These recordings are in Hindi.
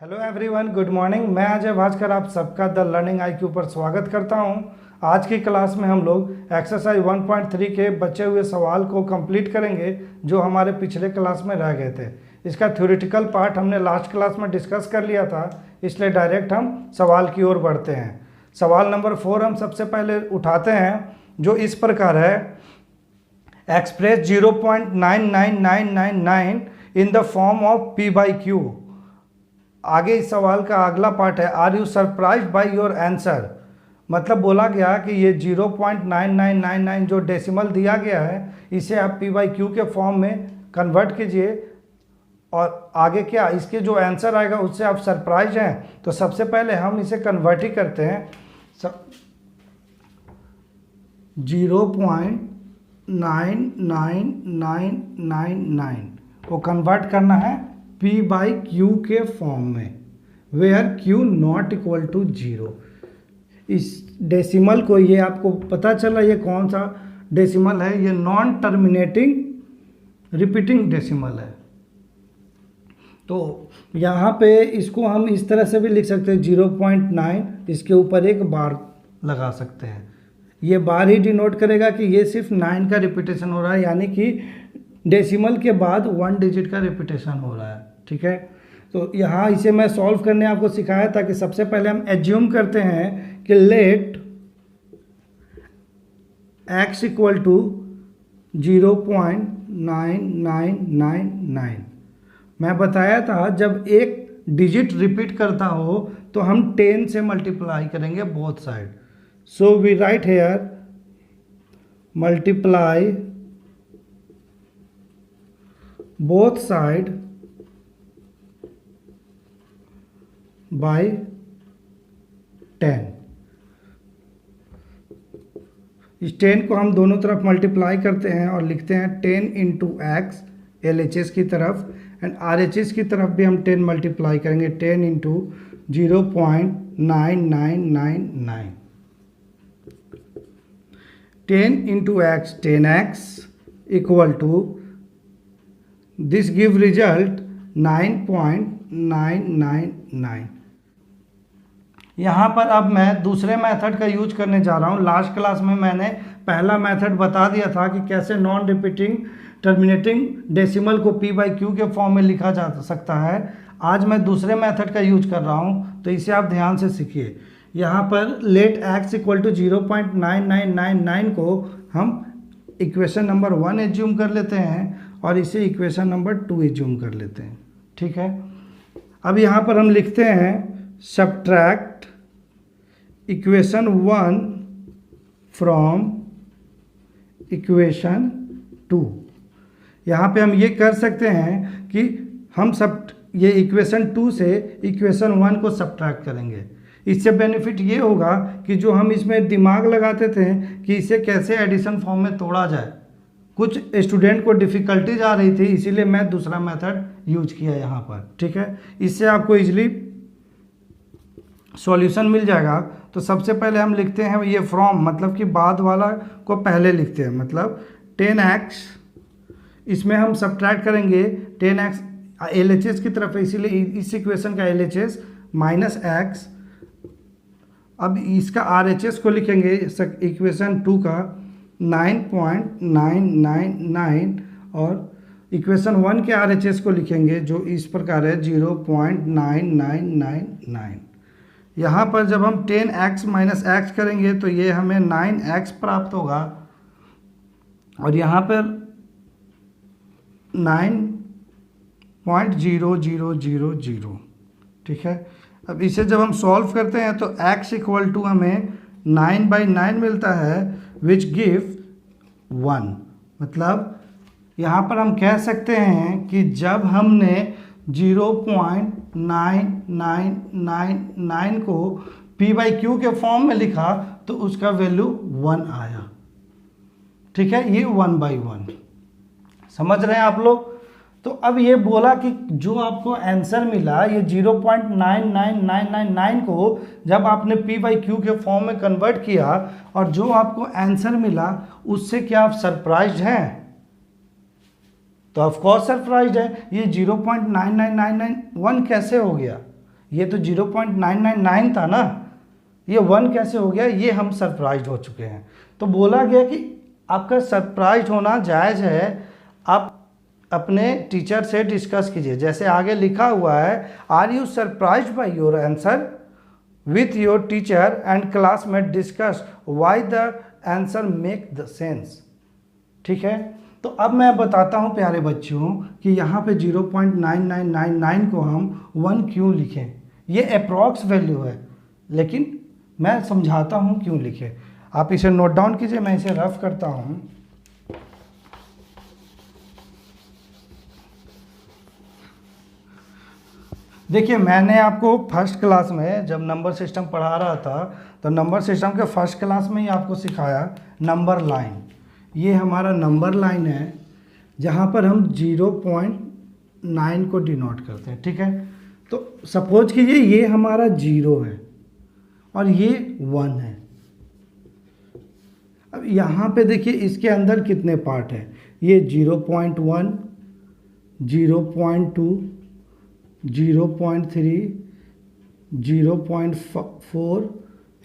Hello everyone, good morning. मैं अजय भास्कर आप सबका द लर्निंग IQ पर स्वागत करता हूं। आज की क्लास में हम लोग एक्सरसाइज 1.3 के बचे हुए सवाल को कंप्लीट करेंगे जो हमारे पिछले क्लास में रह गए थे। इसका थ्योरेटिकल पार्ट हमने लास्ट क्लास में डिस्कस कर लिया था, इसलिए डायरेक्ट हम सवाल की ओर बढ़ते हैं। सवाल नंबर 4 हम सबसे पहले उठाते हैं, जो इस प्रकार है। Express 0.99999 in the form of P/Q। आगे इस सवाल का अगला पार्ट है, are you surprised by your answer. मतलब बोला गया कि ये 0.9999 जो डेसिमल दिया गया है, इसे आप P/Q के फॉर्म में कन्वर्ट कीजिए और आगे क्या इसके जो आंसर आएगा उससे आप सरप्राइज हैं। तो सबसे पहले हम इसे कन्वर्ट ही करते हैं। 0.99999 को कन्वर्ट करना है P/Q के फॉर्म में, where Q not equal to 0। इस डेसिमल को, ये आपको पता चला ये कौन सा डेसिमल है, ये नॉन टर्मिनेटिंग रिपीटिंग डेसिमल है। तो यहाँ पे इसको हम इस तरह से भी लिख सकते हैं, 0.9, इसके ऊपर एक बार लगा सकते हैं। ये बार ही डिनोट करेगा कि ये सिर्फ 9 का रिपीटेशन हो रहा है, यानी कि डेसिमल के बाद 1 डिजिट का रिपीटेशन हो रहा है। ठीक है, तो यहाँ इसे मैं सॉल्व करने आपको सिखाया था कि सबसे पहले हम एज्यूम करते हैं कि लेट x इक्वल टू 0.9999। मैं बताया था जब एक डिजिट रिपीट करता हो तो हम 10 से मल्टीप्लाई करेंगे both side. So we write here multiply both side by 10। इस 10 को हम दोनों तरफ मल्टीप्लाई करते हैं और लिखते हैं 10 इंटू एक्स LHS की तरफ, एंड RHS की तरफ भी हम 10 मल्टीप्लाई करेंगे, 10 into 0.9999। 10 into X 10x equal to this give result 9.999। यहाँ पर अब मैं दूसरे मेथड का यूज करने जा रहा हूँ। लास्ट क्लास में मैंने पहला मेथड बता दिया था कि कैसे नॉन रिपीटिंग टर्मिनेटिंग डेसिमल को P/Q के फॉर्म में लिखा जा सकता है। आज मैं दूसरे मेथड का यूज कर रहा हूँ, तो इसे आप ध्यान से सीखिए। यहाँ पर लेट x इक्वल टू 0.9999 को हम इक्वेशन नंबर 1 एज्यूम कर लेते हैं और इसे इक्वेशन नंबर 2 एज्यूम कर लेते हैं। ठीक है, अब यहाँ पर हम लिखते हैं सब्ट्रैक्ट इक्वेशन 1 फ्रॉम इक्वेशन 2। यहाँ पे हम ये कर सकते हैं कि हम ये इक्वेशन 2 से इक्वेशन 1 को सब्ट्रैक्ट करेंगे। इससे बेनिफिट ये होगा कि जो हम इसमें दिमाग लगाते थे कि इसे कैसे एडिशन फॉर्म में तोड़ा जाए, कुछ स्टूडेंट को डिफ़िकल्टीज आ रही थी, इसीलिए मैं दूसरा मेथड यूज किया यहाँ पर। ठीक है, इससे आपको इजीली सॉल्यूशन मिल जाएगा। तो सबसे पहले हम लिखते हैं ये फ्रॉम, मतलब कि बाद वाला को पहले लिखते हैं, मतलब 10x, इसमें हम सब्ट्रैक्ट करेंगे 10x LHS की तरफ है, इसीलिए इस इक्वेशन का LHS माइनस x। अब इसका RHS को लिखेंगे इक्वेशन 2 का 9.999 और इक्वेशन 1 के RHS को लिखेंगे जो इस प्रकार है 0.9999। यहाँ पर जब हम 10x माइनस x करेंगे तो ये हमें 9x प्राप्त होगा और यहाँ पर 9.0000। ठीक है, अब इसे जब हम सॉल्व करते हैं तो x इक्वल टू हमें 9/9 मिलता है, विच गिव 1। मतलब यहाँ पर हम कह सकते हैं कि जब हमने 0.9999 को P/Q के फॉर्म में लिखा तो उसका वैल्यू 1 आया। ठीक है, ये 1/1 समझ रहे हैं आप लोग। तो अब ये बोला कि जो आपको आंसर मिला ये 0.99999 को जब आपने P/Q के फॉर्म में कन्वर्ट किया और जो आपको आंसर मिला उससे क्या आप सरप्राइज्ड हैं? तो ऑफ कोर्स सरप्राइज्ड है। ये 0.99991 कैसे हो गया? ये तो 0.999 था ना, ये 1 कैसे हो गया? ये हम सरप्राइज्ड हो चुके हैं। तो बोला गया कि आपका सरप्राइज्ड होना जायज़ है, आप अपने टीचर से डिस्कस कीजिए। जैसे आगे लिखा हुआ है, are you surprised by your answer with your teacher and classmate discuss why the answer make the sense. ठीक है, तो अब मैं बताता हूँ प्यारे बच्चों कि यहाँ पे 0.9999 को हम 1 क्यों लिखें। ये अप्रॉक्स वैल्यू है, लेकिन मैं समझाता हूँ क्यों लिखें। आप इसे नोट डाउन कीजिए, मैं इसे रफ करता हूँ। देखिए, मैंने आपको फर्स्ट क्लास में जब नंबर सिस्टम पढ़ा रहा था, तो नंबर सिस्टम के फर्स्ट क्लास में ही आपको सिखाया नंबर लाइन। ये हमारा नंबर लाइन है, जहाँ पर हम 0.9 को डिनोट करते हैं। ठीक है, तो सपोज कीजिए ये हमारा 0 है और ये 1 है। अब यहाँ पे देखिए इसके अंदर कितने पार्ट हैं। ये 0.1, 0.2, 0.3, 0.4,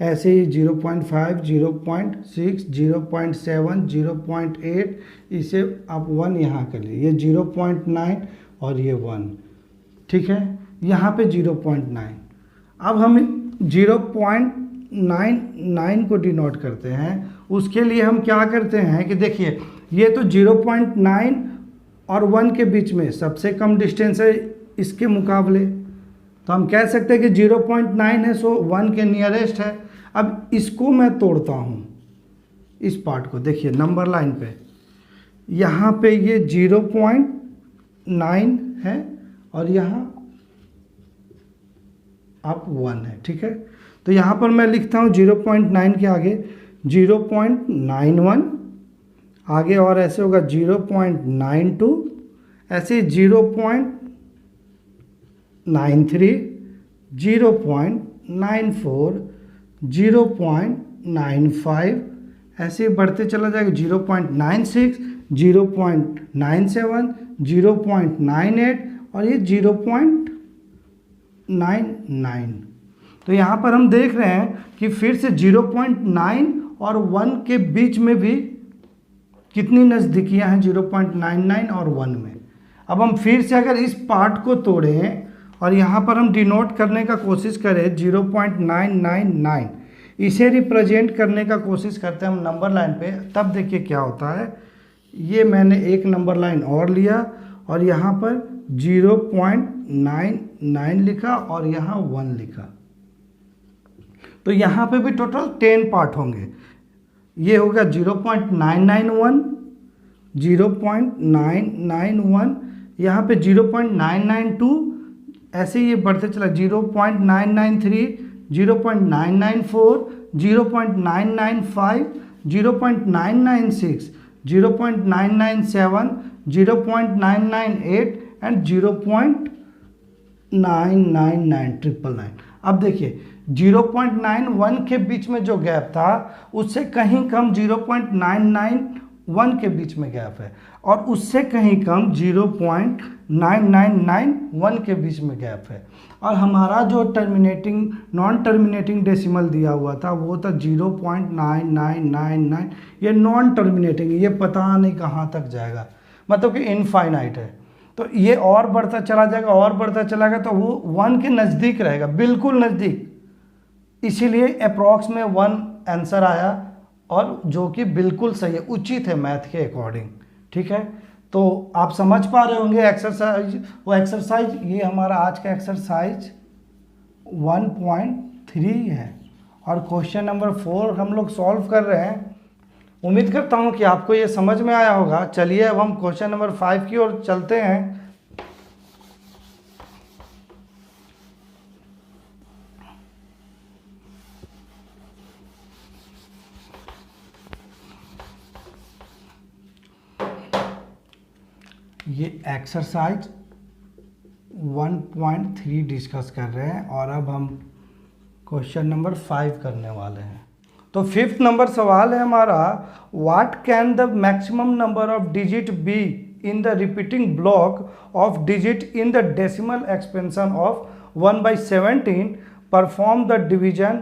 ऐसे ही 0.5, 0.6, 0.7, 0.8, इसे आप 1 यहाँ कर लीजिए। ये 0.9 और ये 1। ठीक है, यहाँ पे 0.9। अब हम 0.99 को डिनोट करते हैं। उसके लिए हम क्या करते हैं कि देखिए, ये तो 0.9 और 1 के बीच में सबसे कम डिस्टेंस है इसके मुकाबले, तो हम कह सकते हैं कि 0.9 है, सो 1 के नियरेस्ट है। अब इसको मैं तोड़ता हूँ, इस पार्ट को। देखिए नंबर लाइन पे यहाँ पे ये 0.9 है और यहाँ आप 1 है। ठीक है, तो यहाँ पर मैं लिखता हूँ 0.9 के आगे 0.91, आगे और ऐसे होगा 0.92, ऐसे 0.93, 0.94, 0.95, ऐसे बढ़ते चला जाएगा 0.96, 0.97, 0.98 और ये 0.99। तो यहाँ पर हम देख रहे हैं कि फिर से 0.9 और 1 के बीच में भी कितनी नज़दीकियाँ हैं 0.99 और 1 में। अब हम फिर से अगर इस पार्ट को तोड़ें और यहाँ पर हम डिनोट करने का कोशिश करें 0.999, इसे रिप्रेजेंट करने का कोशिश करते हैं हम नंबर लाइन पे, तब देखिए क्या होता है। ये मैंने एक नंबर लाइन और लिया और यहाँ पर 0.99 लिखा और यहाँ 1 लिखा, तो यहाँ पे भी टोटल 10 पार्ट होंगे। ये होगा 0.991, 0.991, यहाँ पे 0.992, ऐसे ये बढ़ते चला 0.993, 0.994, 0.995, 0.996, 0.997, 0.998 एंड 0.999। अब देखिए 0.91 के बीच में जो गैप था उससे कहीं कम 0.991 के बीच में गैप है, और उससे कहीं कम 0.9991 के बीच में गैप है। और हमारा जो टर्मिनेटिंग नॉन टर्मिनेटिंग डेसिमल दिया हुआ था वो था 0.9999। ये नॉन टर्मिनेटिंग, ये पता नहीं कहाँ तक जाएगा, मतलब कि इनफाइनाइट है। तो ये और बढ़ता चला जाएगा और बढ़ता चला जाएगा, तो वो 1 के नज़दीक रहेगा, बिल्कुल नज़दीक। इसीलिए अप्रॉक्स में 1 आंसर आया, और जो कि बिल्कुल सही है, उचित है मैथ के अकॉर्डिंग। ठीक है, तो आप समझ पा रहे होंगे एक्सरसाइज, वो एक्सरसाइज, ये हमारा आज का एक्सरसाइज 1.3 है और क्वेश्चन नंबर 4 हम लोग सॉल्व कर रहे हैं। उम्मीद करता हूँ कि आपको ये समझ में आया होगा। चलिए अब हम क्वेश्चन नंबर 5 की ओर चलते हैं। ये एक्सरसाइज 1.3 डिस्कस कर रहे हैं और अब हम क्वेश्चन नंबर 5 करने वाले हैं। तो 5th नंबर सवाल है हमारा, what can the maximum number of digit be in the repeating block of digit in the decimal expansion of 1/17, perform the division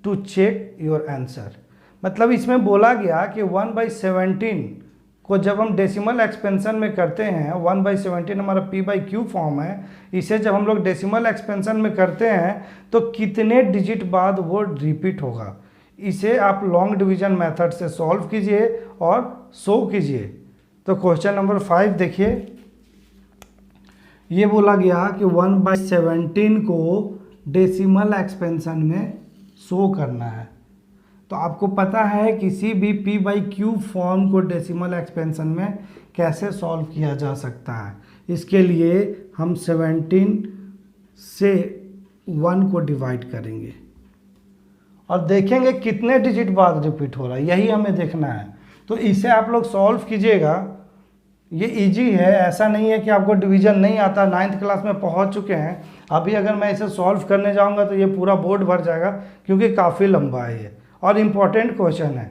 to check your answer। मतलब इसमें बोला गया कि 1/17 को जब हम डेसिमल एक्सपेंशन में करते हैं, 1/17 हमारा p/q फॉर्म है, इसे जब हम लोग डेसिमल एक्सपेंशन में करते हैं तो कितने डिजिट बाद वो रिपीट होगा। इसे आप लॉन्ग डिवीजन मेथड से सॉल्व कीजिए और शो कीजिए। तो क्वेश्चन नंबर 5 देखिए, ये बोला गया कि 1/17 को डेसिमल एक्सपेंशन में शो करना है। तो आपको पता है किसी भी p/q फॉर्म को डेसिमल एक्सपेंशन में कैसे सॉल्व किया जा सकता है। इसके लिए हम 17 से 1 को डिवाइड करेंगे और देखेंगे कितने डिजिट बाद रिपीट हो रहा है, यही हमें देखना है। तो इसे आप लोग सॉल्व कीजिएगा, ये इजी है, ऐसा नहीं है कि आपको डिवीजन नहीं आता। 9th क्लास में पहुंच चुके हैं, अभी अगर मैं इसे सॉल्व करने जाऊंगा तो ये पूरा बोर्ड भर जाएगा, क्योंकि काफ़ी लंबा है ये और इम्पॉर्टेंट क्वेश्चन है।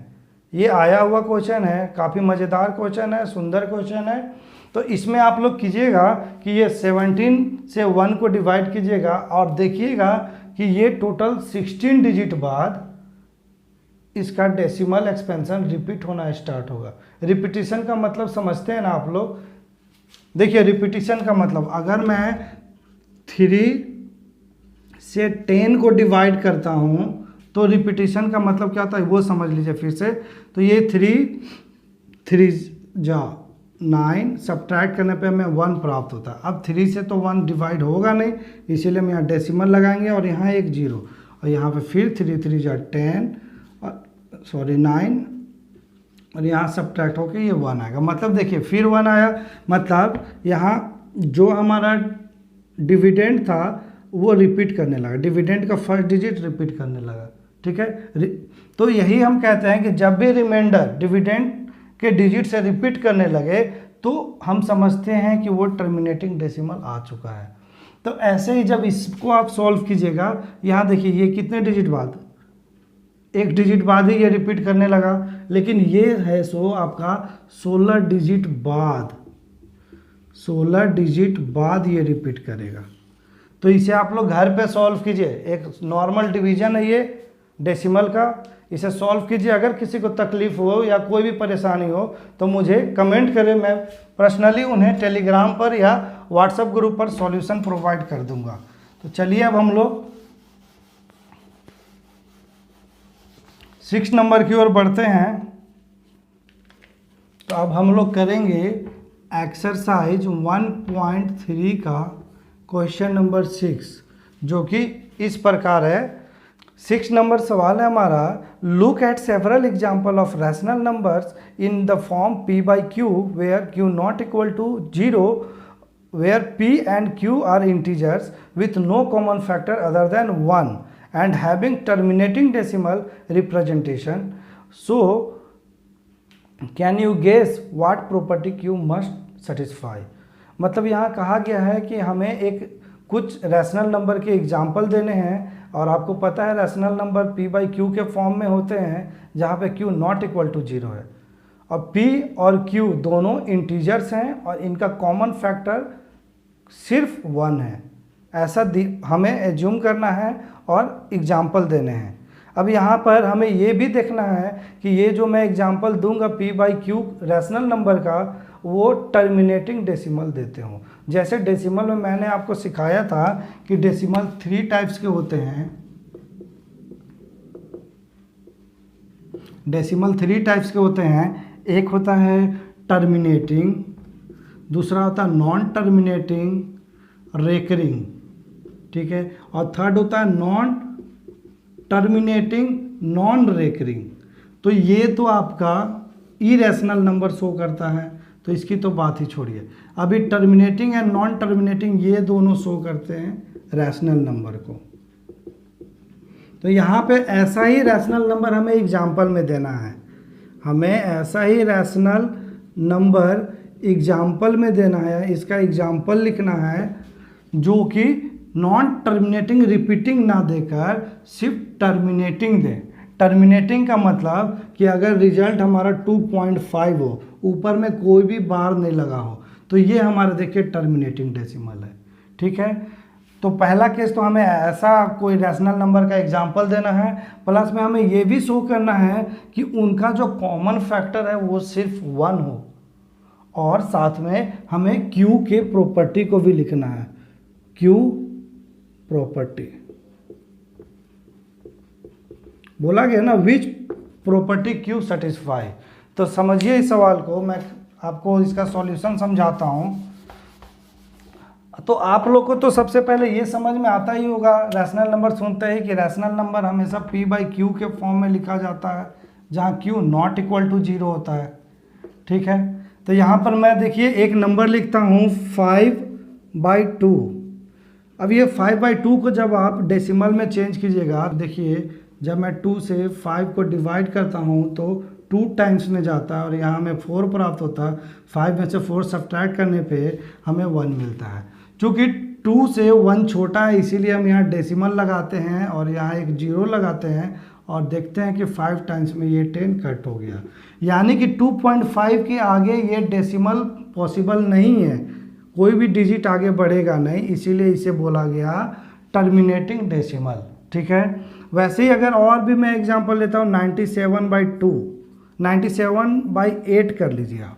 ये आया हुआ क्वेश्चन है, काफ़ी मज़ेदार क्वेश्चन है, सुंदर क्वेश्चन है। तो इसमें आप लोग कीजिएगा कि ये 17 से 1 को डिवाइड कीजिएगा और देखिएगा कि ये टोटल 16 डिजिट बाद इसका डेसिमल एक्सपेंशन रिपीट होना स्टार्ट होगा। रिपीटिशन का मतलब समझते हैं ना आप लोग। देखिए रिपीटिशन का मतलब, अगर मैं 3 से 10 को डिवाइड करता हूँ तो रिपीटिशन का मतलब क्या होता है वो समझ लीजिए फिर से। तो ये 3 जा 9, सब्ट्रैक्ट करने पे हमें 1 प्राप्त होता है। अब 3 से तो 1 डिवाइड होगा नहीं, इसीलिए हम यहाँ डेसिमल लगाएंगे और यहाँ एक 0 और यहाँ पे फिर 3 जा 10 और 9 और यहाँ सब्ट्रैक्ट होकर ये 1 आएगा। मतलब देखिए फिर 1 आया, मतलब यहाँ जो हमारा डिविडेंड था वो रिपीट करने लगा, डिविडेंड का फर्स्ट डिजिट रिपीट करने लगा। ठीक है, तो यही हम कहते हैं कि जब भी रिमाइंडर डिविडेंड के डिजिट से रिपीट करने लगे तो हम समझते हैं कि वो टर्मिनेटिंग डेसिमल आ चुका है। तो ऐसे ही जब इसको आप सॉल्व कीजिएगा, यहाँ देखिए ये कितने डिजिट बाद, एक डिजिट बाद ही ये रिपीट करने लगा, लेकिन ये है सो आपका 16 डिजिट बाद, 16 डिजिट बाद ये रिपीट करेगा। तो इसे आप लोग घर पे सॉल्व कीजिए, एक नॉर्मल डिवीजन है ये डेसिमल का, इसे सॉल्व कीजिए। अगर किसी को तकलीफ हो या कोई भी परेशानी हो तो मुझे कमेंट करें, मैं पर्सनली उन्हें टेलीग्राम पर या व्हाट्सएप ग्रुप पर सॉल्यूशन प्रोवाइड कर दूंगा। तो चलिए अब हम लोग 6 नंबर की ओर बढ़ते हैं। तो अब हम लोग करेंगे एक्सरसाइज 1.3 का क्वेश्चन नंबर 6, जो कि इस प्रकार है। 6 नंबर सवाल है हमारा, look at several example of rational numbers in the form p/q where q not equal to 0, where p and q are integers with no common factor other than 1 and having terminating decimal representation. So can you guess what property q must satisfy? मतलब यहाँ कहा गया है कि हमें एक कुछ रैशनल नंबर के एग्जाम्पल देने हैं और आपको पता है रैशनल नंबर p/q के फॉर्म में होते हैं जहाँ पे q नॉट इक्वल टू 0 है और p और q दोनों इंटीजर्स हैं और इनका कॉमन फैक्टर सिर्फ 1 है। ऐसा हमें एज्यूम करना है और एग्जाम्पल देने हैं। अब यहाँ पर हमें ये भी देखना है कि ये जो मैं एग्जाम्पल दूंगा p/q रैशनल नंबर का, वो टर्मिनेटिंग डेसिमल देते हों। जैसे डेसिमल में मैंने आपको सिखाया था कि डेसिमल 3 टाइप्स के होते हैं। डेसिमल 3 टाइप्स के होते हैं। एक होता है टर्मिनेटिंग, दूसरा होता है नॉन टर्मिनेटिंग, रेकरिंग, ठीक है, और थर्ड होता है नॉन टर्मिनेटिंग नॉन रेकरिंग। तो ये तो आपका इरेशनल नंबर शो करता है, तो इसकी तो बात ही छोड़िए। अभी टर्मिनेटिंग एंड नॉन टर्मिनेटिंग ये दोनों शो करते हैं रैशनल नंबर को। तो यहाँ पे ऐसा ही रैशनल नंबर हमें एग्जाम्पल में देना है, हमें ऐसा ही रैशनल नंबर एग्जाम्पल में देना है, इसका एग्जाम्पल लिखना है जो कि नॉन टर्मिनेटिंग रिपीटिंग ना देकर सिर्फ टर्मिनेटिंग दे। टर्मिनेटिंग का मतलब कि अगर रिजल्ट हमारा 2.5 हो, ऊपर में कोई भी बार नहीं लगा हो, तो ये हमारा देखिए टर्मिनेटिंग डेसिमल है। ठीक है, तो पहला केस तो हमें ऐसा कोई रैशनल नंबर का एग्जाम्पल देना है, प्लस में हमें ये भी शो करना है कि उनका जो कॉमन फैक्टर है वो सिर्फ 1 हो, और साथ में हमें Q के प्रॉपर्टी को भी लिखना है, Q प्रॉपर्टी बोला गया ना, विच प्रॉपर्टी Q सेटिस्फाई। तो समझिए इस सवाल को, मैं आपको इसका सॉल्यूशन समझाता हूँ। तो आप लोग को तो सबसे पहले ये समझ में आता ही होगा, रैशनल नंबर सुनते ही कि रैशनल नंबर हमेशा P/Q के फॉर्म में लिखा जाता है, जहाँ Q नॉट इक्वल टू 0 होता है। ठीक है, तो यहाँ पर मैं देखिए एक नंबर लिखता हूँ 5/2। अब ये 5/2 को जब आप डेसिमल में चेंज कीजिएगा, देखिए जब मैं 2 से 5 को डिवाइड करता हूँ तो 2 टाइम्स में जाता है और यहाँ हमें 4 प्राप्त होता है। 5 में से 4 सब्ट्रैक्ट करने पे हमें 1 मिलता है। चूँकि 2 से 1 छोटा है इसीलिए हम यहाँ डेसिमल लगाते हैं और यहाँ एक 0 लगाते हैं और देखते हैं कि 5 टाइम्स में ये 10 कट हो गया, यानी कि 2.5 के आगे ये डेसिमल पॉसिबल नहीं है, कोई भी डिजिट आगे बढ़ेगा नहीं, इसीलिए इसे बोला गया टर्मिनेटिंग डेसिमल। ठीक है, वैसे ही अगर और भी मैं एग्जांपल लेता हूँ 97/2, 97/8 कर लीजिए आप।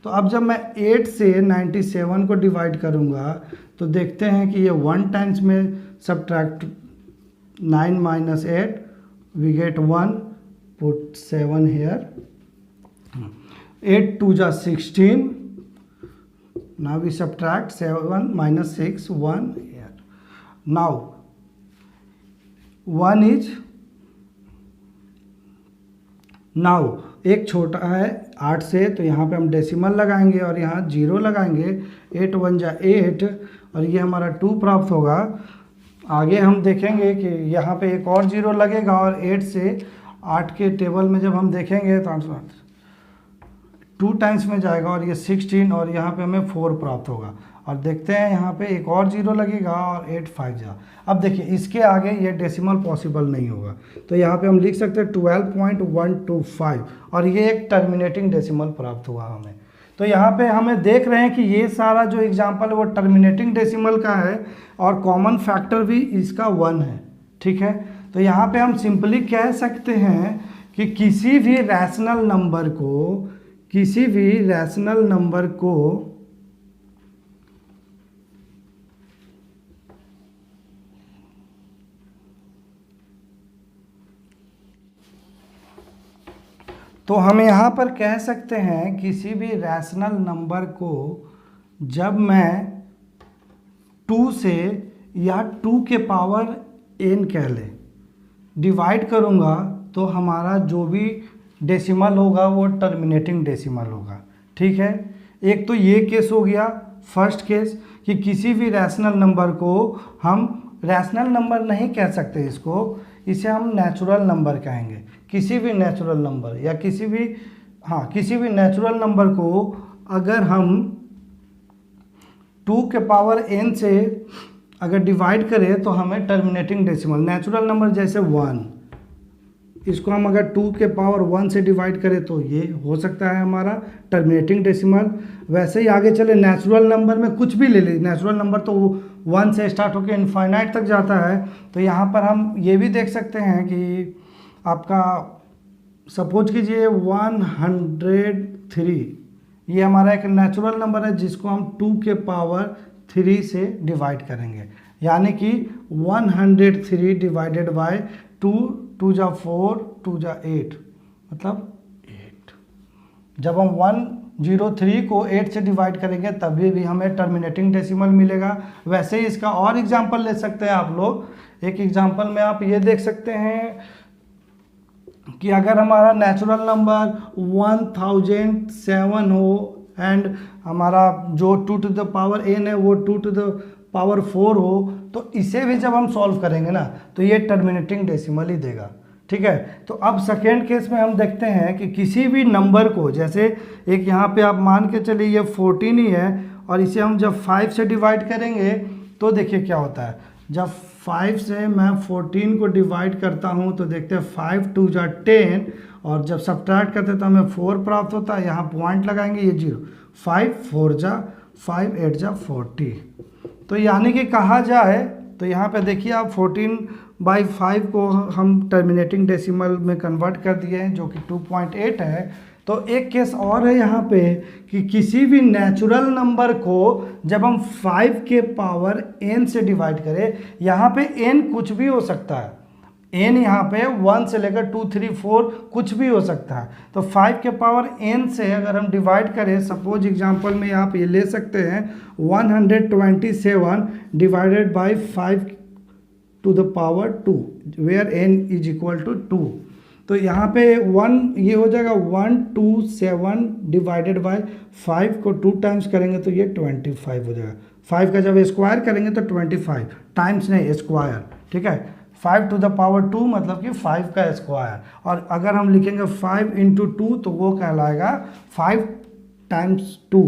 तो अब जब मैं 8 से 97 को डिवाइड करूँगा तो देखते हैं कि ये 1 टाइम्स में subtract 9 - 8 we get 1, put 7 here, 8 2 जा 16, now we subtract 7 - 6, 1 here, now 1 is, now एक छोटा है 8 से, तो यहाँ पे हम डेसिमल लगाएंगे और यहाँ 0 लगाएंगे, 8 1 जा 8 और ये हमारा 2 प्राप्त होगा। आगे हम देखेंगे कि यहाँ पे एक और 0 लगेगा और 8 से 8 के टेबल में जब हम देखेंगे तो 2 टाइम्स में जाएगा और ये 16 और यहाँ पे हमें 4 प्राप्त होगा। और देखते हैं यहाँ पे एक और 0 लगेगा और 8 5 जा। अब देखिए इसके आगे ये डेसिमल पॉसिबल नहीं होगा, तो यहाँ पे हम लिख सकते हैं 12.125 और ये एक टर्मिनेटिंग डेसिमल प्राप्त हुआ हमें। तो यहाँ पे हमें देख रहे हैं कि ये सारा जो एग्जाम्पल है वो टर्मिनेटिंग डेसिमल का है और कॉमन फैक्टर भी इसका 1 है। ठीक है, तो यहाँ पे हम सिंपली कह सकते हैं कि किसी भी रैशनल नंबर को तो हम यहाँ पर कह सकते हैं किसी भी रैशनल नंबर को जब मैं 2 से या 2 के पावर n कह ले डिवाइड करूँगा तो हमारा जो भी डेसिमल होगा वो टर्मिनेटिंग डेसिमल होगा। ठीक है, एक तो ये केस हो गया फर्स्ट केस कि किसी भी रैशनल नंबर को हम रैशनल नंबर नहीं कह सकते, इसे हम नेचुरल नंबर कहेंगे। किसी भी नेचुरल नंबर या किसी भी नेचुरल नंबर को अगर हम 2 के पावर n से अगर डिवाइड करें तो हमें टर्मिनेटिंग डेसिमल, नेचुरल नंबर जैसे 1, इसको हम अगर 2 के पावर 1 से डिवाइड करें तो ये हो सकता है हमारा टर्मिनेटिंग डेसिमल। वैसे ही आगे चले नेचुरल नंबर में कुछ भी ले ली, नेचुरल नंबर तो 1 से स्टार्ट होकर इनफाइनाइट तक जाता है। तो यहाँ पर हम ये भी देख सकते हैं कि आपका सपोज कीजिए 103, ये हमारा एक नेचुरल नंबर है जिसको हम 2 के पावर 3 से डिवाइड करेंगे, यानी कि 103 डिवाइडेड बाय 2, 2 जा 4, 2 जा 8 मतलब 8। जब हम 103 को 8 से डिवाइड करेंगे तभी भी हमें टर्मिनेटिंग डेसिमल मिलेगा। वैसे ही इसका और एग्जांपल ले सकते हैं आप लोग। एक एग्जांपल में आप ये देख सकते हैं कि अगर हमारा नेचुरल नंबर 1007 हो एंड हमारा जो 2 टू द पावर n है वो 2 टू द पावर 4 हो, तो इसे भी जब हम सॉल्व करेंगे ना तो ये टर्मिनेटिंग डेसिमल ही देगा। ठीक है, तो अब सेकेंड केस में हम देखते हैं कि किसी भी नंबर को, जैसे एक यहाँ पे आप मान के चलिए ये 14 ही है और इसे हम जब 5 से डिवाइड करेंगे तो देखिए क्या होता है। जब 5 से मैं 14 को डिवाइड करता हूँ तो देखते हैं 5 2 जा 10 और जब सब्ट्रैक्ट करते हैं तो हमें 4 प्राप्त होता है। यहाँ पॉइंट लगाएंगे, ये 0, 5 4 जा 5 8 जा 40। तो यानी कि कहा जाए तो यहाँ पे देखिए आप 14/5 को हम टर्मिनेटिंग डेसिमल में कन्वर्ट कर दिए हैं जो कि 2.8 है। तो एक केस और है यहाँ पे कि किसी भी नेचुरल नंबर को जब हम 5 के पावर n से डिवाइड करें, यहाँ पे n कुछ भी हो सकता है, n यहाँ पे 1 से लेकर 2 3 4 कुछ भी हो सकता है। तो 5 के पावर n से अगर हम डिवाइड करें, सपोज एग्जांपल में आप ये ले सकते हैं 127 divided by 5 to the power 2 where n is equal to 2। तो यहाँ पे 1 ये हो जाएगा 127 डिवाइडेड बाय 5 को 2 टाइम्स करेंगे तो ये 25 हो जाएगा। 5 का जब स्क्वायर करेंगे तो 25 टाइम्स नहीं स्क्वायर, ठीक है। 5 टू द पावर 2 मतलब कि 5 का स्क्वायर, और अगर हम लिखेंगे 5 इंटू 2 तो वो कहलाएगा 5 टाइम्स 2,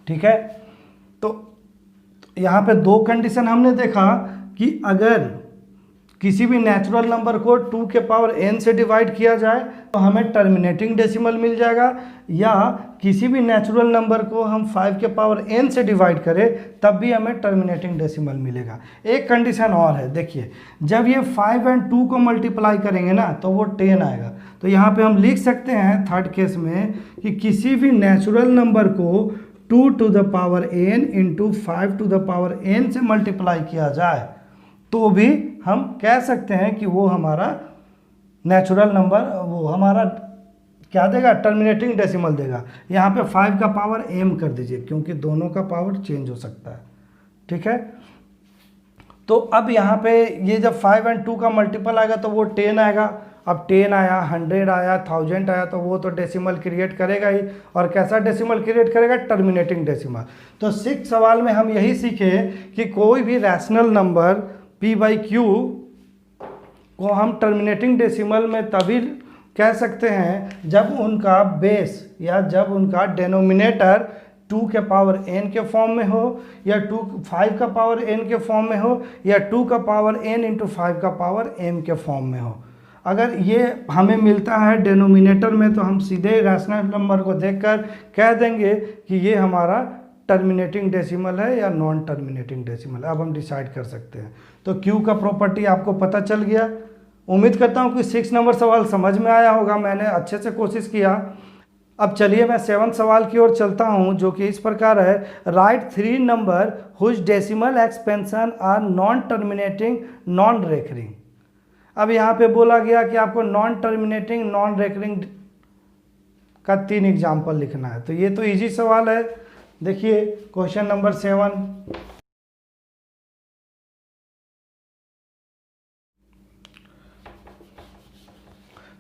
ठीक है। तो यहाँ पे दो कंडीशन हमने देखा कि अगर किसी भी नेचुरल नंबर को 2 के पावर n से डिवाइड किया जाए तो हमें टर्मिनेटिंग डेसिमल मिल जाएगा, या किसी भी नेचुरल नंबर को हम 5 के पावर n से डिवाइड करें तब भी हमें टर्मिनेटिंग डेसिमल मिलेगा। एक कंडीशन और है, देखिए जब ये 5 और 2 को मल्टीप्लाई करेंगे ना तो वो 10 आएगा। तो यहाँ पे हम लिख सकते हैं थर्ड केस में कि किसी भी नेचुरल नंबर को 2 to the power n into 5 to the power n से मल्टीप्लाई किया जाए तो भी हम कह सकते हैं कि वो हमारा नेचुरल नंबर, वो हमारा क्या देगा, टर्मिनेटिंग डेसिमल देगा। यहाँ पे 5 का पावर m कर दीजिए क्योंकि दोनों का पावर चेंज हो सकता है, ठीक है। तो अब यहाँ पे ये जब 5 और 2 का मल्टीपल आएगा तो वो 10 आएगा। अब 10 आया, 100 आया, 1000 आया तो वो तो डेसिमल क्रिएट करेगा ही, और कैसा डेसिमल क्रिएट करेगा, टर्मिनेटिंग डेसिमल। तो 6 सवाल में हम यही सीखे कि कोई भी रैशनल नंबर p/q को हम टर्मिनेटिंग डेसिमल में तभी कह सकते हैं जब उनका बेस या जब उनका डेनोमिनेटर 2 के पावर n के फॉर्म में हो, या 5 का पावर n के फॉर्म में हो, या 2 का पावर n इंटू 5 का पावर m के फॉर्म में हो। अगर ये हमें मिलता है डेनोमिनेटर में तो हम सीधे रैशनल नंबर को देखकर कह देंगे कि ये हमारा टर्मिनेटिंग डेसिमल है या नॉन टर्मिनेटिंग डेसिमल है। अब हम डिसाइड कर सकते हैं। तो Q का प्रॉपर्टी आपको पता चल गया। उम्मीद करता हूँ कि 6 नंबर सवाल समझ में आया होगा, मैंने अच्छे से कोशिश किया। अब चलिए मैं 7 सवाल की ओर चलता हूँ जो कि इस प्रकार है, write 3 number whose decimal expansion are non terminating non recurring. अब यहाँ पे बोला गया कि आपको नॉन टर्मिनेटिंग नॉन रेकरिंग का 3 एग्जाम्पल लिखना है। तो ये तो इजी सवाल है। देखिए क्वेश्चन नंबर 7,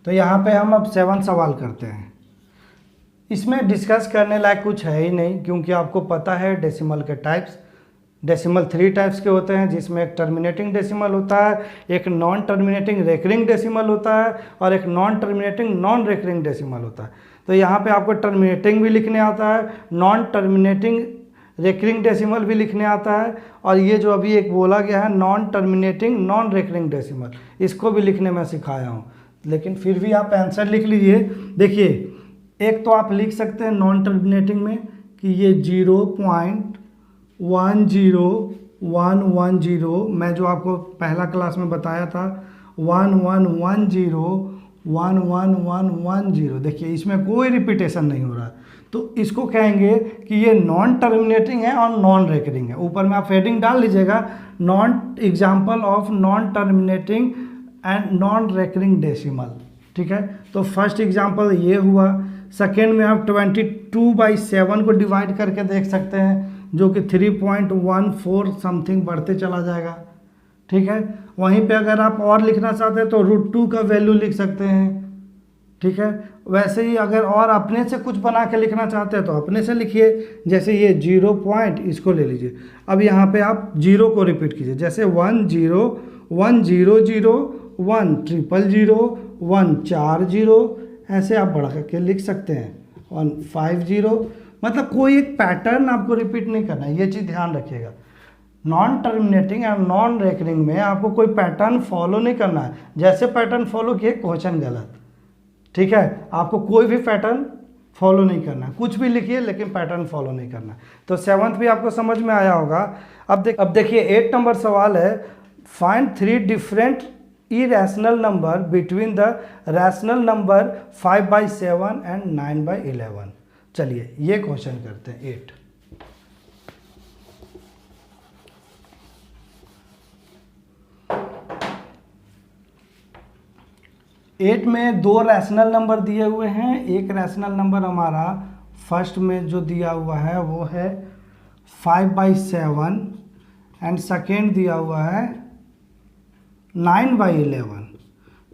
तो यहाँ पे हम अब 7 सवाल करते हैं। इसमें डिस्कस करने लायक कुछ है ही नहीं क्योंकि आपको पता है डेसिमल के टाइप्स। डेसिमल 3 टाइप्स के होते हैं जिसमें एक टर्मिनेटिंग डेसिमल होता है, एक नॉन टर्मिनेटिंग रेकरिंग डेसिमल होता है, और एक non terminating non recurring decimal होता है। तो यहाँ पे आपको टर्मिनेटिंग भी लिखने आता है, नॉन टर्मिनेटिंग रेकरिंग डेसिमल भी लिखने आता है, और ये जो अभी एक बोला गया है non terminating non recurring decimal, इसको भी लिखने में सिखाया हूँ। लेकिन फिर भी आप आंसर लिख लीजिए। देखिए एक तो आप लिख सकते हैं नॉन टर्मिनेटिंग में कि ये 0.10110, मैं जो आपको पहला क्लास में बताया था 1110, देखिए इसमें कोई रिपीटेशन नहीं हो रहा, तो इसको कहेंगे कि ये नॉन टर्मिनेटिंग है और नॉन रेकरिंग है। ऊपर में आप हेडिंग डाल लीजिएगा, non example of non terminating and non recurring decimal, ठीक है। तो फर्स्ट एग्जाम्पल ये हुआ। सेकेंड में आप 22/7 को डिवाइड करके देख सकते हैं जो कि 3.14 समथिंग बढ़ते चला जाएगा, ठीक है। वहीं पे अगर आप और लिखना चाहते हैं तो √2 का वैल्यू लिख सकते हैं, ठीक है। वैसे ही अगर और अपने से कुछ बना के लिखना चाहते हैं तो अपने से लिखिए, जैसे ये 0 पॉइंट इसको ले लीजिए। अब यहाँ पे आप 0 को रिपीट कीजिए, जैसे 10 1001 000 140, ऐसे आप बढ़ा करके लिख सकते हैं 150। मतलब कोई एक पैटर्न आपको रिपीट नहीं करना है, ये चीज़ ध्यान रखिएगा। नॉन टर्मिनेटिंग और नॉन रेकरिंग में आपको कोई पैटर्न फॉलो नहीं करना है, जैसे पैटर्न फॉलो किए क्वेश्चन गलत, ठीक है। आपको कोई भी पैटर्न फॉलो नहीं करना है, कुछ भी लिखिए लेकिन पैटर्न फॉलो नहीं करना है। तो 7th भी आपको समझ में आया होगा। अब देखिए 8 नंबर सवाल है, find 3 different irrational number between the rational number 5/7 and 9/11। चलिए ये क्वेश्चन करते हैं। 8 में 2 रैशनल नंबर दिए हुए हैं। एक रैशनल नंबर हमारा फर्स्ट में जो दिया हुआ है वो है 5/7 एंड सेकेंड दिया हुआ है 9/11।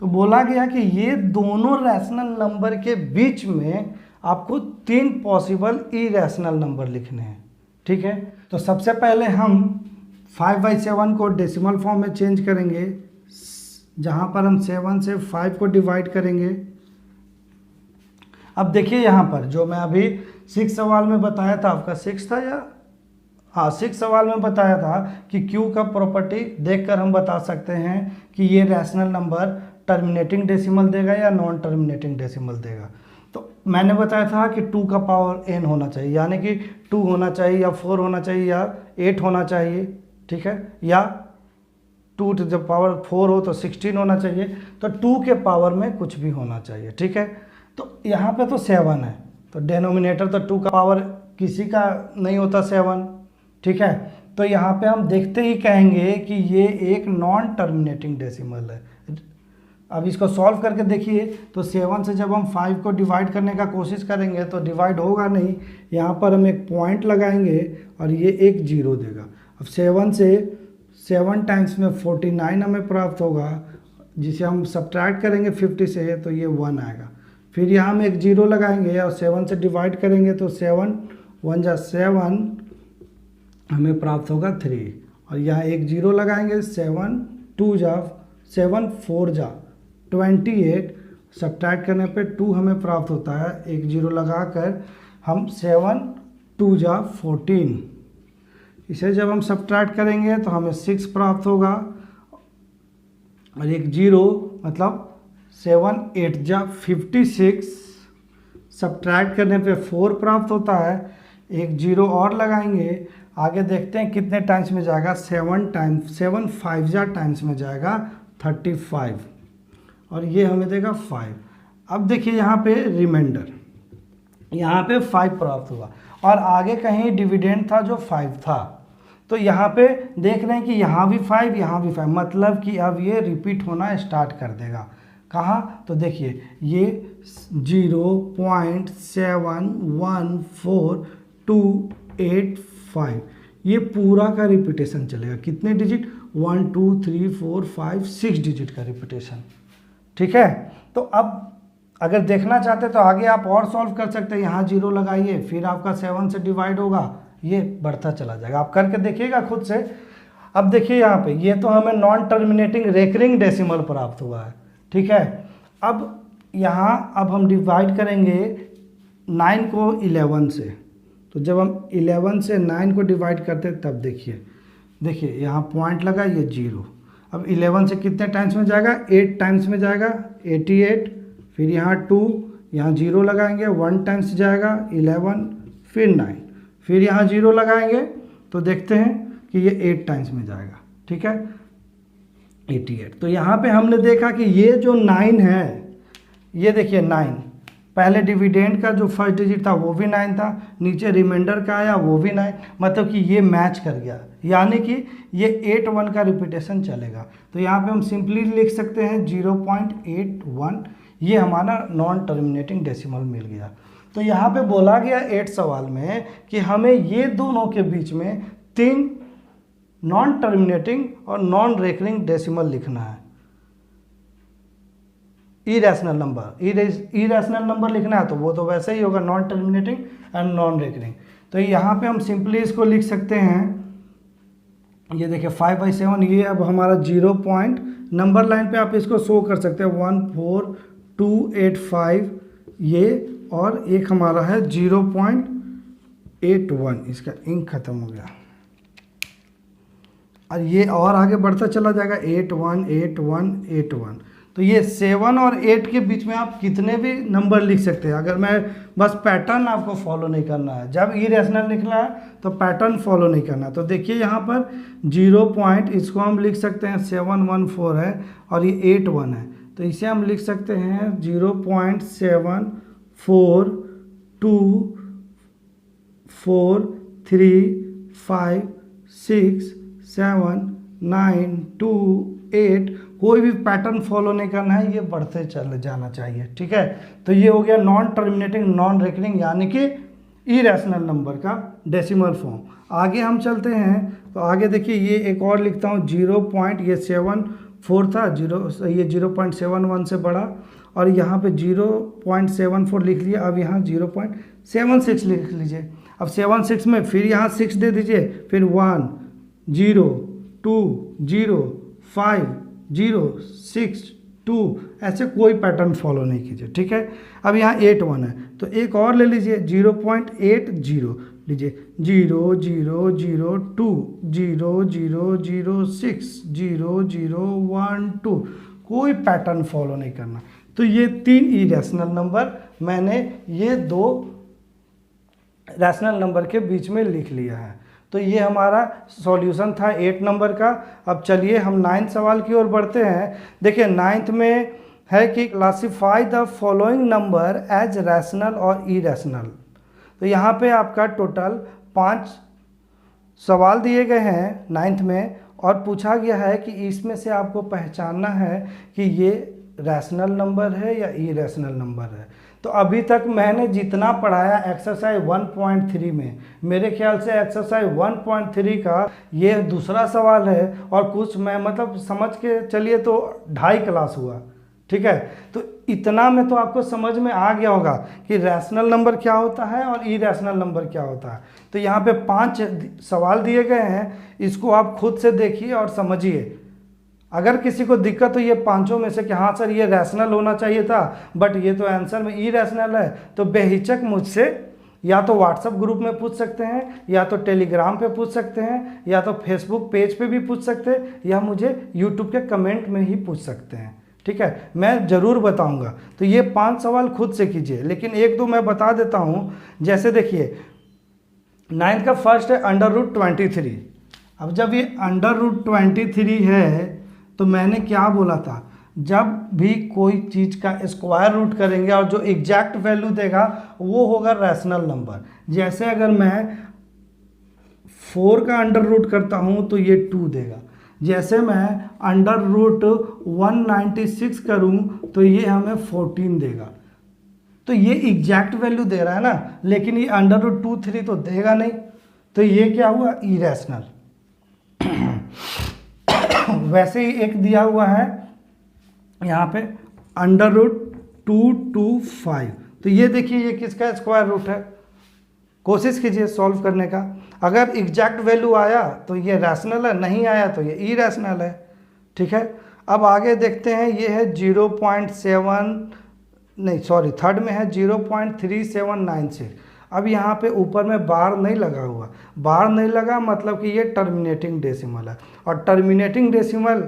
तो बोला गया कि ये दोनों रैशनल नंबर के बीच में आपको 3 पॉसिबल इरेशनल नंबर लिखने हैं। ठीक है, तो सबसे पहले हम 5/7 को डेसिमल फॉर्म में चेंज करेंगे, जहाँ पर हम 7 से 5 को डिवाइड करेंगे। अब देखिए यहाँ पर जो मैं अभी 6 सवाल में बताया था, आपका 6 था या हाँ 6 सवाल में बताया था कि क्यू का प्रॉपर्टी देखकर हम बता सकते हैं कि ये रैशनल नंबर टर्मिनेटिंग डेसिमल देगा या नॉन टर्मिनेटिंग डेसिमल देगा। तो मैंने बताया था कि 2 का पावर n होना चाहिए, यानी कि 2 होना चाहिए या 4 होना चाहिए या 8 होना चाहिए। ठीक है, या 2 टू द पावर 4 हो तो 16 होना चाहिए। तो 2 के पावर में कुछ भी होना चाहिए। ठीक है, तो यहाँ पे तो 7 है, तो डेनोमिनेटर तो 2 का पावर किसी का नहीं होता 7। ठीक है, तो यहाँ पे हम देखते ही कहेंगे कि ये एक नॉन टर्मिनेटिंग डेसिमल है। अब इसको सॉल्व करके देखिए, तो 7 से जब हम 5 को डिवाइड करने का कोशिश करेंगे तो डिवाइड होगा नहीं। यहाँ पर हम एक पॉइंट लगाएंगे और ये एक 0 देगा। अब 7 से 7 टाइम्स में 49 हमें प्राप्त होगा, जिसे हम सब्ट्रैक्ट करेंगे 50 से तो ये 1 आएगा। फिर यहाँ हम एक 0 लगाएंगे और 7 से डिवाइड करेंगे तो 7 1 जा 7 हमें प्राप्त होगा 3। और यहाँ एक 0 लगाएंगे, 7 2 जा 7 4 जा 28, सब्ट्रैक्ट करने पे 2 हमें प्राप्त होता है। एक 0 लगाकर हम 7 2 जा 14, इसे जब हम सब्ट्रैक्ट करेंगे तो हमें 6 प्राप्त होगा। और एक 0 मतलब 7 8 जा 56, सब्ट्रैक्ट करने पे 4 प्राप्त होता है। एक 0 और लगाएंगे, आगे देखते हैं कितने टाइम्स में जाएगा। 7 5 जा टाइम्स में जाएगा 35, और ये हमें देगा 5। अब देखिए यहाँ पे रिमाइंडर, यहाँ पे 5 प्राप्त हुआ और आगे कहीं डिविडेंड था जो 5 था। तो यहाँ पे देख रहे हैं कि यहाँ भी 5 यहाँ भी 5, मतलब कि अब ये रिपीट होना स्टार्ट कर देगा। कहाँ, तो देखिए ये 0.714285, ये पूरा का रिपीटेशन चलेगा। कितने डिजिट, 1 2 3 4 5 6 डिजिट का रिपीटेशन। ठीक है, तो अब अगर देखना चाहते तो आगे आप और सॉल्व कर सकते हैं। यहाँ 0 लगाइए, फिर आपका 7 से डिवाइड होगा, ये बढ़ता चला जाएगा। आप करके देखिएगा खुद से। अब देखिए यहाँ पे ये तो हमें नॉन टर्मिनेटिंग रेकरिंग डेसिमल प्राप्त हुआ है। ठीक है, अब यहाँ अब हम डिवाइड करेंगे 9 को 11 से। तो जब हम 11 से 9 को डिवाइड करते हैं तब देखिए यहाँ पॉइंट लगा, ये 0। अब 11 से कितने टाइम्स में जाएगा, 8 टाइम्स में जाएगा 88। फिर यहाँ 2, यहाँ 0 लगाएंगे, 1 टाइम्स जाएगा 11, फिर 9, फिर यहाँ 0 लगाएंगे तो देखते हैं कि ये 8 टाइम्स में जाएगा। ठीक है, 88। तो यहाँ पे हमने देखा कि ये जो 9 है, ये देखिए 9, पहले डिविडेंड का जो फर्स्ट डिजिट था वो भी 9 था, नीचे रिमाइंडर का आया वो भी 9, मतलब कि ये मैच कर गया, यानी कि ये 8 1 का रिपीटेशन चलेगा। तो यहाँ पे हम सिंपली लिख सकते हैं 0.81, ये हमारा नॉन टर्मिनेटिंग डेसिमल मिल गया। तो यहाँ पे बोला गया 8 सवाल में कि हमें ये दोनों के बीच में 3 नॉन टर्मिनेटिंग और नॉन रेकरिंग डेसिमल लिखना है। इरेशनल नंबर लिखना है तो वो तो वैसे ही होगा, non terminating and non recurring. तो यहाँ पे हम सिंपली इसको लिख सकते हैं, ये देखिए 5/7, ये अब हमारा 0 पॉइंट, नंबर लाइन पे आप इसको शो कर सकते हैं 14285, ये, और एक हमारा है 0.81, इसका इंक खत्म हो गया, और ये और आगे बढ़ता चला जाएगा 818181। तो ये 7 और 8 के बीच में आप कितने भी नंबर लिख सकते हैं। अगर मैं बस पैटर्न आपको फॉलो नहीं करना है, जब इरेशनल निकला है तो पैटर्न फॉलो नहीं करना। तो देखिए यहाँ पर 0 पॉइंट, इसको हम लिख सकते हैं 714 है और ये 81 है, तो इसे हम लिख सकते हैं 0.7424356792 कोई भी पैटर्न फॉलो नहीं करना है, ये बढ़ते चले जाना चाहिए। ठीक है, तो ये हो गया नॉन टर्मिनेटिंग नॉन रेकरिंग यानी कि इरेशनल नंबर का डेसिमल फॉर्म। आगे हम चलते हैं, तो आगे देखिए ये एक और लिखता हूँ 0 पॉइंट, ये 74 था, ये 0.71 से बढ़ा और यहाँ पे 0.74 लिख लिया। अब यहाँ 0.76 लिख लीजिए। अब 76 में फिर यहाँ 6 दे दीजिए, फिर 1 0 2 0 5 0 6 2, ऐसे कोई पैटर्न फॉलो नहीं कीजिए। ठीक है, अब यहाँ 81 है, तो एक और ले लीजिए 0.80 लीजिए, 0 0 0 2 0 0 0 6 0 0 1 2, कोई पैटर्न फॉलो नहीं करना। तो ये 3 इरेशनल नंबर मैंने ये 2 रैशनल नंबर के बीच में लिख लिया है। तो ये हमारा सॉल्यूशन था 8 नंबर का। अब चलिए हम 9th सवाल की ओर बढ़ते हैं। देखिए 9th में है कि classify the following number as rational और इरेशनल। तो यहाँ पे आपका टोटल 5 सवाल दिए गए हैं 9th में और पूछा गया है कि इसमें से आपको पहचानना है कि ये रैशनल नंबर है या इरेशनल नंबर है। तो अभी तक मैंने जितना पढ़ाया एक्सरसाइज 1.3 में, मेरे ख्याल से एक्सरसाइज 1.3 का ये दूसरा सवाल है और कुछ मैं मतलब समझ के चलिए तो 2.5 क्लास हुआ। ठीक है, तो इतना में तो आपको समझ में आ गया होगा कि रैशनल नंबर क्या होता है और इरेशनल नंबर क्या होता है। तो यहाँ पे 5 सवाल दिए गए हैं, इसको आप खुद से देखिए और समझिए। अगर किसी को दिक्कत हो ये 5 में से कि हाँ सर ये रैशनल होना चाहिए था बट ये तो आंसर में इरेशनल है, तो बेहिचक मुझसे या तो व्हाट्सएप ग्रुप में पूछ सकते हैं, या तो टेलीग्राम पे पूछ सकते हैं, या तो फेसबुक पेज पे भी पूछ सकते हैं, या मुझे यूट्यूब के कमेंट में ही पूछ सकते हैं। ठीक है, मैं ज़रूर बताऊंगा। तो ये 5 सवाल खुद से कीजिए, लेकिन 1-2 मैं बता देता हूँ। जैसे देखिए 9th का फर्स्ट है √23। अब जब ये √23 है तो मैंने क्या बोला था, जब भी कोई चीज़ का स्क्वायर रूट करेंगे और जो एग्जैक्ट वैल्यू देगा वो होगा रैशनल नंबर। जैसे अगर मैं 4 का अंडर रूट करता हूँ तो ये 2 देगा। जैसे मैं √196 करूँ तो ये हमें 14 देगा। तो ये एग्जैक्ट वैल्यू दे रहा है ना, लेकिन ये √23 तो देगा नहीं, तो ये क्या हुआ, इरेशनल। वैसे ही एक दिया हुआ है यहाँ पे √225, तो ये देखिए ये किसका स्क्वायर रूट है। कोशिश कीजिए सॉल्व करने का। अगर एग्जैक्ट वैल्यू आया तो ये रैशनल है, नहीं आया तो ये इरेशनल है। ठीक है, अब आगे देखते हैं। ये है 3rd में है 0.3796। अब यहाँ पे ऊपर में बार नहीं लगा हुआ, बार नहीं लगा मतलब कि ये टर्मिनेटिंग डेसिमल है। और टर्मिनेटिंग डेसिमल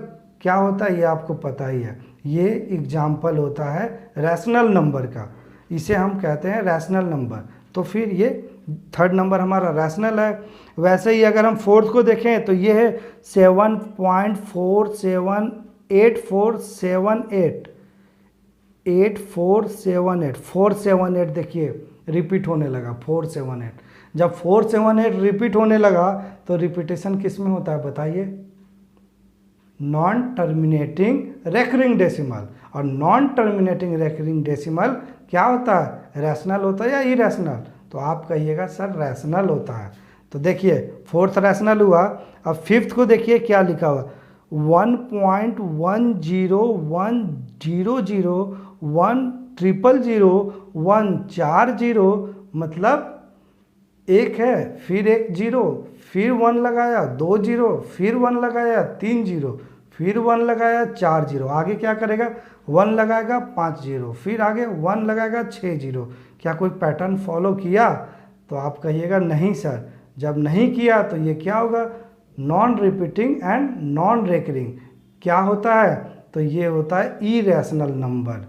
क्या होता है ये आपको पता ही है, ये एग्जाम्पल होता है रैशनल नंबर का, इसे हम कहते हैं रैशनल नंबर। तो फिर ये 3rd नंबर हमारा रैशनल है। वैसे ही अगर हम 4th को देखें तो ये है 7.478 478 देखिए रिपीट होने लगा 478। जब 478 रिपीट होने लगा तो रिपीटेशन किस में होता है बताइए, नॉन टर्मिनेटिंग रेकरिंग डेसिमल। और नॉन टर्मिनेटिंग रेकरिंग डेसिमल क्या होता है, रैशनल होता है या इरेशनल? तो आप कहिएगा सर रैशनल होता है। तो देखिए 4th रैशनल हुआ। अब 5th को देखिए क्या लिखा हुआ, 1.1010010000140 मतलब एक है, फिर एक जीरो, फिर 1 लगाया 2 जीरो, फिर 1 लगाया 3 जीरो, फिर 1 लगाया 4 जीरो। आगे क्या करेगा, 1 लगाएगा 5 जीरो, फिर आगे 1 लगाएगा 6 जीरो। क्या कोई पैटर्न फॉलो किया? तो आप कहिएगा नहीं सर। जब नहीं किया तो ये क्या होगा, non repeating and non recurring. क्या होता है, तो ये होता है इरेशनल नंबर।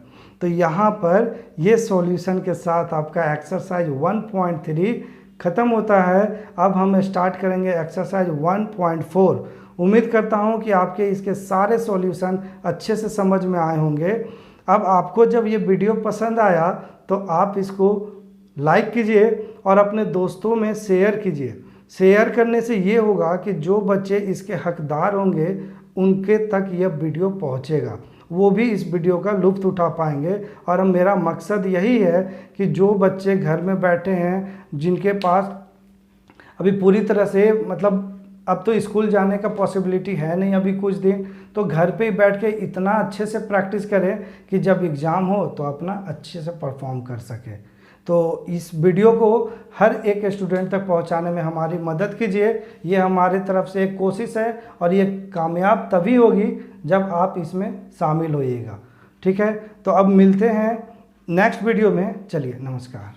तो यहाँ पर ये सॉल्यूशन के साथ आपका एक्सरसाइज 1.3 ख़त्म होता है। अब हम स्टार्ट करेंगे एक्सरसाइज 1.4। उम्मीद करता हूँ कि आपके इसके सारे सॉल्यूशन अच्छे से समझ में आए होंगे। अब आपको जब ये वीडियो पसंद आया तो आप इसको लाइक कीजिए और अपने दोस्तों में शेयर कीजिए। शेयर करने से ये होगा कि जो बच्चे इसके हकदार होंगे उनके तक यह वीडियो पहुंचेगा, वो भी इस वीडियो का लुत्फ़ उठा पाएंगे। और मेरा मकसद यही है कि जो बच्चे घर में बैठे हैं, जिनके पास अभी पूरी तरह से मतलब अब तो स्कूल जाने का पॉसिबिलिटी है नहीं अभी कुछ दिन, तो घर पे ही बैठ के इतना अच्छे से प्रैक्टिस करें कि जब एग्ज़ाम हो तो अपना अच्छे से परफॉर्म कर सके। तो इस वीडियो को हर एक स्टूडेंट तक पहुंचाने में हमारी मदद कीजिए। ये हमारी तरफ से एक कोशिश है और ये कामयाब तभी होगी जब आप इसमें शामिल होइएगा। ठीक है, तो अब मिलते हैं नेक्स्ट वीडियो में। चलिए, नमस्कार।